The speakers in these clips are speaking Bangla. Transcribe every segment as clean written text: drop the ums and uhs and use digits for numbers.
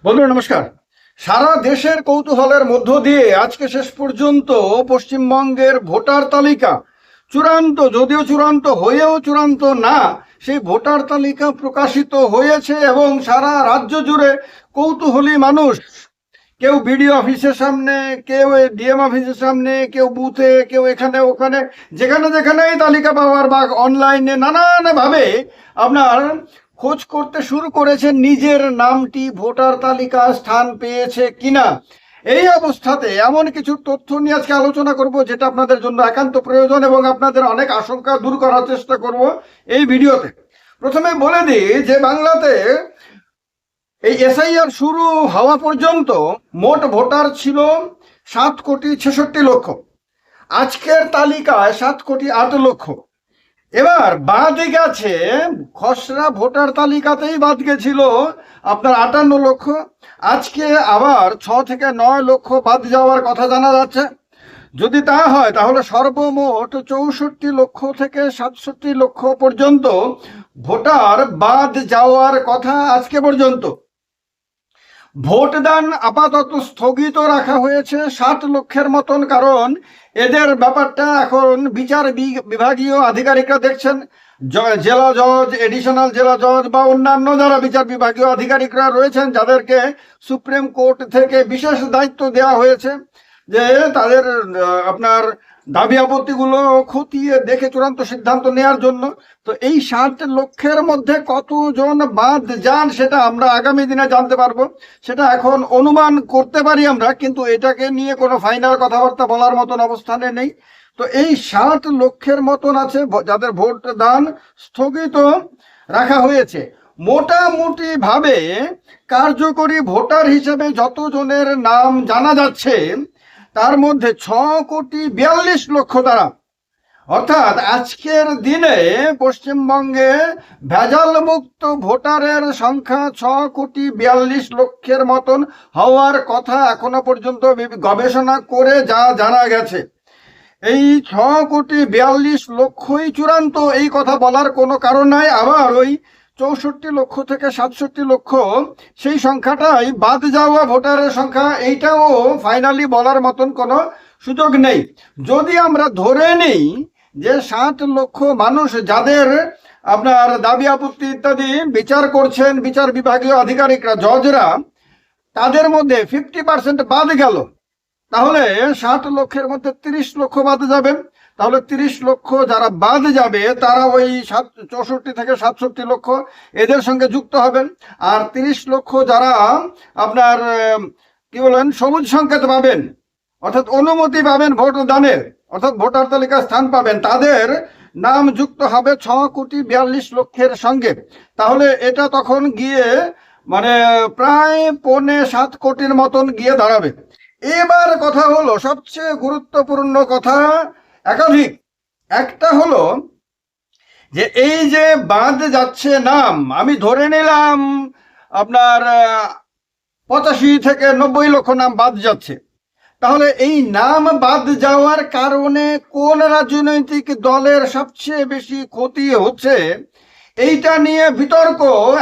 বন্ধুরা নমস্কার। সারা দেশের কৌতূহলের মধ্য দিয়ে আজকে শেষ পর্যন্ত পশ্চিমবঙ্গের ভোটার তালিকা চূড়ান্ত, যদিও চূড়ান্ত হয়েও চূড়ান্ত না, সেই ভোটার তালিকা প্রকাশিত হয়েছে এবং সারা রাজ্য জুড়ে কৌতূহলী মানুষ, কেউ বিডিও অফিসের সামনে, কেউ ডিএম অফিসের সামনে, কেউ বুথে, কেউ এখানে ওখানে, যেখানে যেখানেই তালিকা পাওয়ার বা অনলাইনে নানানভাবে আপনার খোঁজ করতে শুরু করেছেন নিজের নামটি ভোটার তালিকা স্থান পেয়েছে কিনা। এই অবস্থাতে এমন কিছু তথ্য নিয়ে আজকে আলোচনা করব যেটা আপনাদের জন্য একান্ত প্রয়োজন এবং আপনাদের অনেক আশঙ্কা দূর করার চেষ্টা করব এই ভিডিওতে। প্রথমে বলে দিই যে বাংলাতে এই এসআইআর শুরু হওয়া পর্যন্ত মোট ভোটার ছিল 7,66,00,000। আজকের তালিকায় 7,08,00,000। এবার বাদ গেছে, খসড়া ভোটার তালিকাতেই বাদ গেছিল আপনার 58 লক্ষ। আজকে আবার 6 থেকে 9 লক্ষ বাদ যাওয়ার কথা জানা যাচ্ছে। যদি তা হয় তাহলে সর্বমোট 64 লক্ষ থেকে 67 লক্ষ পর্যন্ত ভোটার বাদ যাওয়ার কথা আজকে পর্যন্ত। ভোটদান আপাতত স্থগিত রাখা হয়েছে 60 লক্ষের মতন, কারণ এদের ব্যাপারটা এখন বিচার বিভাগীয় আধিকারিকরা দেখছেন। জেলা জজ, এডিশনাল জেলা জজ বা অন্যান্য যারা বিচার বিভাগীয় আধিকারিকরা রয়েছেন, যাদেরকে সুপ্রিম কোর্ট থেকে বিশেষ দায়িত্ব দেওয়া হয়েছে যে তাদের আপনার দাবি আপত্তিগুলো খতিয়ে দেখে চূড়ান্ত সিদ্ধান্ত নেওয়ার জন্য। তো এই 60 লক্ষের মধ্যে কতজন বাদ যান সেটা আমরা আগামী দিনে জানতে পারবো। সেটা এখন অনুমান করতে পারি আমরা, কিন্তু এটাকে নিয়ে কোনো ফাইনাল কথাবার্তা বলার মতন অবস্থানে নেই। তো এই 60 লক্ষের মতন আছে যাদের ভোট দান স্থগিত রাখা হয়েছে। মোটামুটি ভাবে কার্যকরী ভোটার হিসেবে যতজনের নাম জানা যাচ্ছে তার মধ্যে 6,42,00,000 তারা। অর্থাৎ আজকের দিনে পশ্চিমবঙ্গে ভেজাল মুক্ত ভোটারের সংখ্যা 6,42,00,000 মতন হওয়ার কথা এখনো পর্যন্ত গবেষণা করে যা জানা গেছে। এই 6,42,00,000ই চূড়ান্ত, এই কথা বলার কোনো কারণ নাই। আবার ওই 64 লক্ষ থেকে 67 লক্ষ সেই সংখ্যাটাই বাদ যাওয়া ভোটারের সংখ্যা, এইটাও ফাইনালি বলার মতন কোনো সুযোগ নেই। যদি আমরা ধরে নিই যে 60 লক্ষ মানুষ যাদের আপনার দাবি আপত্তি ইত্যাদি বিচার করছেন বিচার বিভাগীয় আধিকারিকরা, জজরা, তাদের মধ্যে 50% বাদ গেল, তাহলে 60 লক্ষের মধ্যে 30 লক্ষ বাদ যাবে। তাহলে 30 লক্ষ যারা বাদ যাবে তারা ওই 64 থেকে 67 লক্ষ এদের সঙ্গে যুক্ত হবেন। আর 30 লক্ষ যারা আপনার কি বলেন সবুজ সংকেত পাবেন, অর্থাৎ অনুমতি পাবেন ভোট দানের, অর্থাৎ ভোটার তালিকায় স্থান পাবেন, তাদের নাম যুক্ত হবে 6,42,00,000 সঙ্গে। তাহলে এটা তখন গিয়ে মানে প্রায় 6.25 কোটির মতন গিয়ে দাঁড়াবে। এবার কথা হলো সবচেয়ে গুরুত্বপূর্ণ কথা, একাধিক। একটা হলো যে এই যে বাদ যাচ্ছে নাম, আমি ধরে নিলাম আপনার 85 থেকে 90 লক্ষ নাম বাদ যাচ্ছে। তাহলে এই নাম বাদ যাওয়ার কারণে কোন রাজনৈতিক দলের সবচেয়ে বেশি ক্ষতি হচ্ছে, এইটা নিয়ে বিতর্ক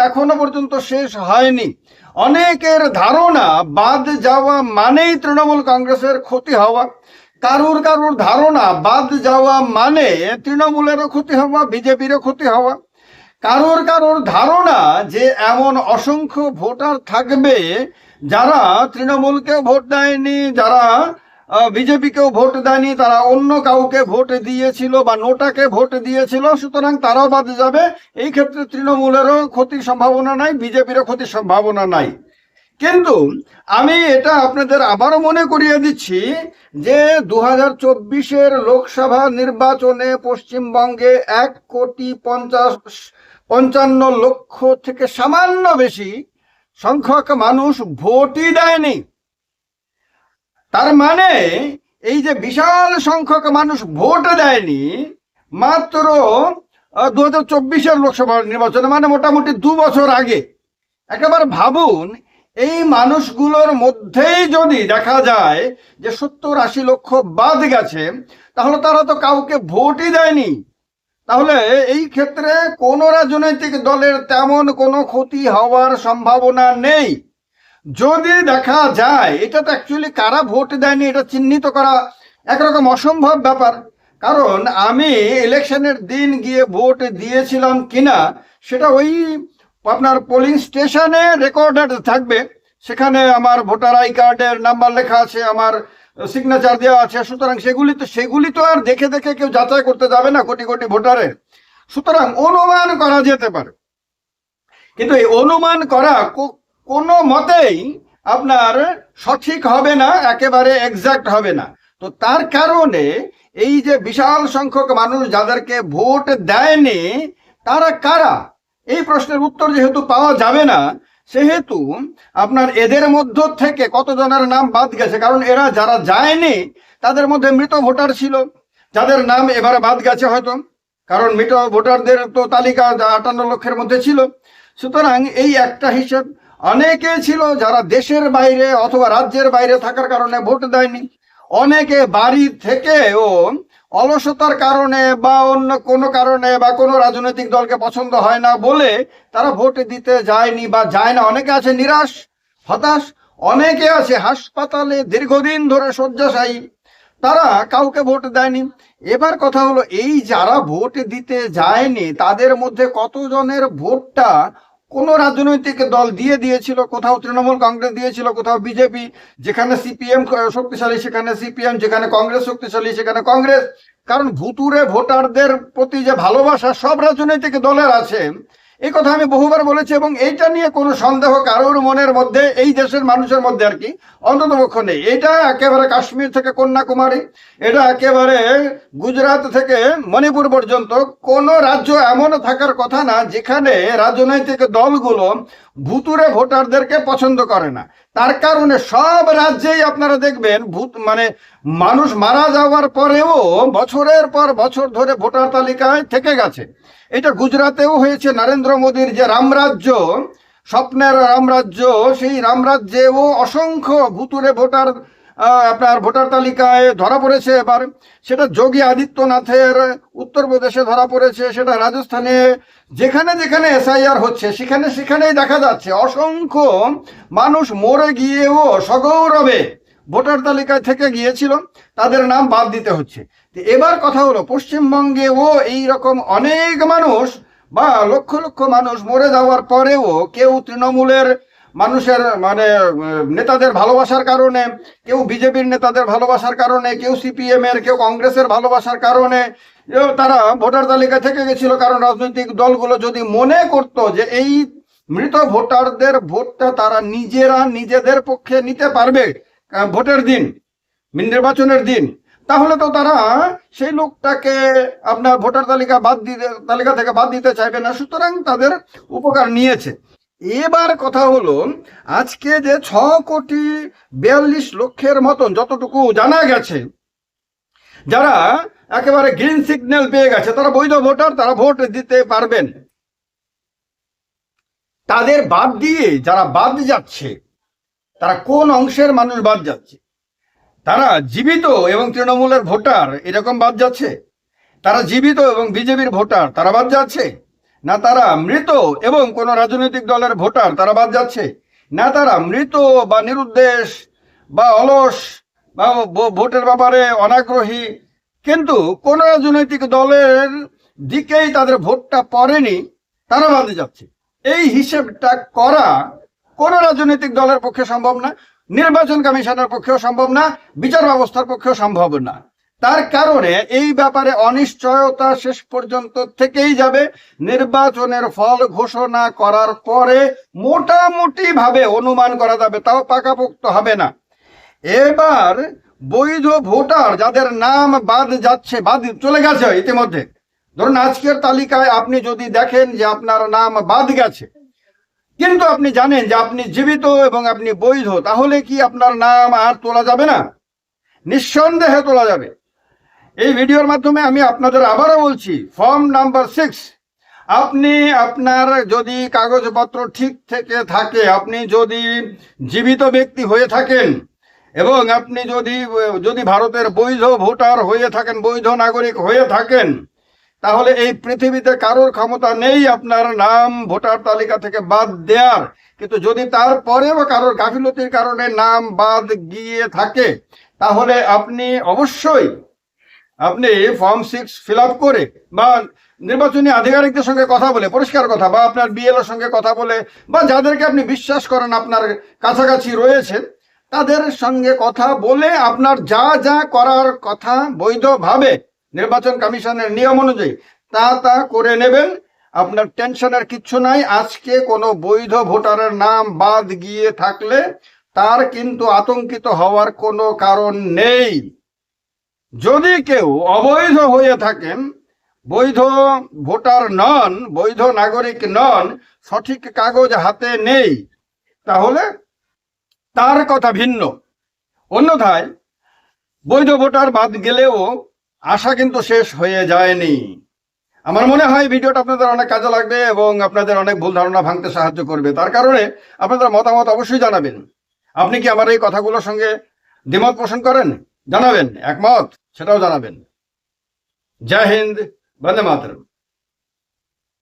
এখনো পর্যন্ত শেষ হয়নি। অনেকের ধারণা বাদ যাওয়া মানেই তৃণমূল কংগ্রেসের ক্ষতি হওয়া, কারুর কারুর ধারণা বাদ যাওয়া মানে তৃণমূলেরও ক্ষতি হওয়া, বিজেপিরও ক্ষতি হওয়া, কারোর কারোর ধারণা যে এমন অসংখ্য ভোটার থাকবে যারা তৃণমূলকেও ভোট দেয়নি, যারা বিজেপিকেও ভোট দেয়নি, তারা অন্য কাউকে ভোট দিয়েছিল বা নোটাকে ভোট দিয়েছিল, সুতরাং তারাও বাদ যাবে। এই ক্ষেত্রে তৃণমূলেরও ক্ষতির সম্ভাবনা নাই, বিজেপিরও ক্ষতির সম্ভাবনা নাই। কিন্তু আমি এটা আপনাদের আবারও মনে করিয়ে দিচ্ছি যে 2024-এর লোকসভা নির্বাচনে পশ্চিমবঙ্গে 1,55,00,000 থেকে সামান্য বেশি সংখ্যক মানুষ ভোটই দেয়নি। তার মানে এই যে বিশাল সংখ্যক মানুষ ভোট দেয়নি মাত্র 2024-এর লোকসভা নির্বাচনে, মানে মোটামুটি 2 বছর আগে। একেবারে ভাবুন, এই মানুষগুলোর মধ্যেই যদি দেখা যায় যে 70-80 লক্ষ বাদ গেছে, তাহলে তারা তো কাউকে ভোটই দেয়নি। তাহলে এই ক্ষেত্রে কোনো রাজনৈতিক দলের তেমন কোনো ক্ষতি হওয়ার সম্ভাবনা নেই। যদি দেখা যায়, এটা তো অ্যাকচুয়ালি কারা ভোট দেয়নি এটা চিহ্নিত করা একরকম অসম্ভব ব্যাপার। কারণ আমি ইলেকশনের দিন গিয়ে ভোট দিয়েছিলাম কিনা সেটা ওই আপনার পোলিং স্টেশনে রেকর্ডেড থাকবে, সেখানে আমার ভোটার আই কার্ডের নাম্বার লেখা আছে, আমার সিগনেচার দেওয়া আছে। সুতরাং সেগুলি তো আর দেখে দেখে কেউ যাচাই করতে যাবে না কোটি কোটি ভোটারের। সুতরাং অনুমান করা যেতে পারে, কিন্তু এই অনুমান করা কোনো মতেই আপনার সঠিক হবে না, একেবারে এক্সাক্ট হবে না। তো তার কারণে এই যে বিশাল সংখ্যক মানুষ যাদেরকে ভোট দেয়নি তারা কারা, এই প্রশ্নের উত্তর যেহেতু পাওয়া যাবে না, সেহেতু আপনার এদের মধ্য থেকে কতজনের নাম বাদ গেছে, কারণ এরা যারা যায়নি তাদের মধ্যে মৃত ভোটার ছিল যাদের নাম এবারে বাদ গেছে হয়তো, কারণ মৃত ভোটারদের তো তালিকা 58 লক্ষের মধ্যে ছিল। সুতরাং এই একটা হিসেব। অনেকে ছিল যারা দেশের বাইরে অথবা রাজ্যের বাইরে থাকার কারণে ভোট দেয়নি, অনেকে বাড়ি থেকেও অলসতার কারণে বা অন্য কোনো কারণে বা কোনো রাজনৈতিক দলকে পছন্দ হয় না বলে তারা ভোট দিতে যায়নি বা যায় না। অনেকে আছে নিরাশ হতাশ, অনেকে আছে হাসপাতালে দীর্ঘদিন ধরে শয্যাশায়ী, তারা কাউকে ভোট দেয়নি। এবার কথা হলো, এই যারা ভোট দিতে যায়নি তাদের মধ্যে কতজনের ভোটটা কোন রাজনৈতিক দল দিয়েছিল, কোথাও তৃণমূল কংগ্রেস দিয়েছিল, কোথাও বিজেপি, যেখানে সিপিএম শক্তিশালী সেখানে সিপিএম, যেখানে কংগ্রেস শক্তিশালী সেখানে কংগ্রেস। কারণ ভুতুরে ভোটারদের প্রতি যে ভালোবাসা সব রাজনৈতিক দলের আছে, এই কথা আমি বহুবার বলেছি, এবং এইটা নিয়ে কোনো সন্দেহ কারোর মনের মধ্যে, এই দেশের মানুষের মধ্যে আর কি অন্তত পক্ষ নেই। এটা একেবারে কাশ্মীর থেকে কন্যাকুমারী, এটা একেবারে গুজরাট থেকে মণিপুর পর্যন্ত কোনো রাজ্য এমন থাকার কথা না যেখানে রাজনৈতিক দলগুলো ভুতুরে ভোটারদেরকে পছন্দ করে না। তার কারণে সব রাজ্যেই আপনারা দেখবেন মানে মানুষ মারা যাওয়ার পরেও বছরের পর বছর ধরে ভোটার তালিকায় থেকে গেছে। এটা গুজরাটেও হয়েছে, নরেন্দ্র মোদীর যে রামরাজ্য, স্বপ্নের রামরাজ্য, সেই রামরাজ্যেও অসংখ্য ভুতুরে ভোটার আপনার ভোটার তালিকায় ধরা পড়েছে। এবার সেটা যোগী আদিত্যনাথের উত্তরপ্রদেশে ধরা পড়েছে, সেটা রাজস্থানে, যেখানে যেখানে এসআইআর হচ্ছে সেখানে সেখানেই দেখা যাচ্ছে অসংখ্য মানুষ মরে গিয়েও সগৌরবে ভোটার তালিকায় থেকে গিয়েছিল, তাদের নাম বাদ দিতে হচ্ছে। এবার কথা হলো, পশ্চিমবঙ্গেও এই রকম অনেক মানুষ বা লক্ষ লক্ষ মানুষ মরে যাওয়ার পরেও কেউ তৃণমূলের মানুষের মানে নেতাদের ভালোবাসার কারণে, কেউ বিজেপির নেতাদের ভালোবাসার কারণে, কেউ সিপিএম এর, কেউ কংগ্রেসের ভালোবাসার কারণে তারা ভোটার তালিকায় থেকে গেছিল। কারণ রাজনৈতিক দলগুলো যদি মনে করত যে এই মৃত ভোটারদের ভোটটা তারা নিজেদের পক্ষে নিতে পারবে ভোটের দিন, নির্বাচনের দিন, তাহলে তো তারা সেই লোকটাকে আপনার ভোটার তালিকা থেকে বাদ দিতে চাইবে না। সুতরাং তাদের উপকার নিয়েছে। এবার কথা হলো, আজকে যে 6,42,00,000 মতন যতটুকু জানা গেছে যারা একেবারে গ্রিন সিগন্যাল পেয়ে গেছে, তারা বৈধ ভোটার, তারা ভোট দিতে পারবেন, তাদের বাদ দিয়ে যারা বাদ যাচ্ছে, তারা কোন অংশের মানুষ বাদ যাচ্ছে? তারা জীবিত এবং তৃণমূলের ভোটার এরকম বাদ যাচ্ছে? তারা জীবিত এবং বিজেপির ভোটার তারা বাদ যাচ্ছে? না তারা মৃত এবং কোন রাজনৈতিক দলের ভোটার তারা বাদ যাচ্ছে? না তারা মৃত বা নিরুদ্দেশ বা অলস বা ভোটের ব্যাপারে অনাগ্রহী, কিন্তু কোন রাজনৈতিক দলের দিকেই তাদের ভোটটা পড়েনি, তারা বাদে যাচ্ছে? এই হিসেবটা করা কোন রাজনৈতিক দলের পক্ষে সম্ভব না, নির্বাচন কমিশনের পক্ষেও সম্ভব না, বিচার ব্যবস্থার পক্ষেও সম্ভব না। তার কারণে এই ব্যাপারে অনিশ্চয়তা শেষ পর্যন্ত থেকেই যাবে। নির্বাচনের ফল ঘোষণা করার পরে মোটামুটি ভাবে অনুমান করা যাবে, তাও পাকাপোক্ত হবে না। এবার বৈধ ভোটার যাদের নাম বাদ যাচ্ছে, বাদ চলে গেছে ইতিমধ্যে, ধরুন আজকের তালিকায় আপনি যদি দেখেন যে আপনার নাম বাদ গেছে, কিন্তু আপনি জানেন যে আপনি জীবিত এবং আপনি বৈধ, তাহলে কি আপনার নাম আর তোলা যাবে না? নিঃসন্দেহে তোলা যাবে। এই ভিডিওর মাধ্যমে আমি আপনাদের আবারও বলছি, ফর্ম নাম্বার 6, আপনি আপনার যদি কাগজপত্র ঠিক থেকে থাকে, আপনি যদি জীবিত ব্যক্তি হয়ে থাকেন এবং আপনি যদি ভারতের বৈধ ভোটার হয়ে থাকেন, বৈধ নাগরিক হয়ে থাকেন, তাহলে এই পৃথিবীতে কারোর ক্ষমতা নেই আপনার নাম ভোটার তালিকা থেকে বাদ দেওয়ার। কিন্তু যদি তারপরেও কারোর গাফিলতির কারণে নাম বাদ গিয়ে থাকে, তাহলে আপনি অবশ্যই ফর্ম 6 ফিল আপ করে বা নির্বাচনী আধিকারিকদের সঙ্গে কথা বলে, পরিষ্কার কথা, বা আপনার বিএলওর সঙ্গে কথা বলে, বা যাদেরকে আপনি বিশ্বাস করেন আপনার কাছাকাছি রয়েছেন, তাদের সঙ্গে কথা বলে আপনার যা যা করার কথা বৈধভাবে নির্বাচন কমিশনের নিয়ম অনুযায়ী তা করে নেবেন। আপনার টেনশনের কিচ্ছু নাই। আজকে কোনো বৈধ ভোটারের নাম বাদ গিয়ে থাকলে তার কিন্তু আতঙ্কিত হওয়ার কোনো কারণ নেই। যদি কেউ অবৈধ হয়ে থাকেন, বৈধ ভোটার নন, বৈধ নাগরিক নন, সঠিক কাগজ হাতে নেই, তাহলে তার কথা ভিন্ন। অন্যথায় বৈধ ভোটার বাদ গেলেও আশা কিন্তু শেষ হয়ে যায়নি। আমার মনে হয় ভিডিওটা আপনাদের অনেক কাজে লাগবে এবং আপনাদের অনেক ভুল ধারণা ভাঙতে সাহায্য করবে। তার কারণে আপনাদের মতামত অবশ্যই জানাবেন। আপনি কি আমার এই কথাগুলোর সঙ্গে দ্বিমত পোষণ করেন? জানাবেন। একমত? সেটাও জানাবেন। জয় হিন্দ, বন্দে মাতরম।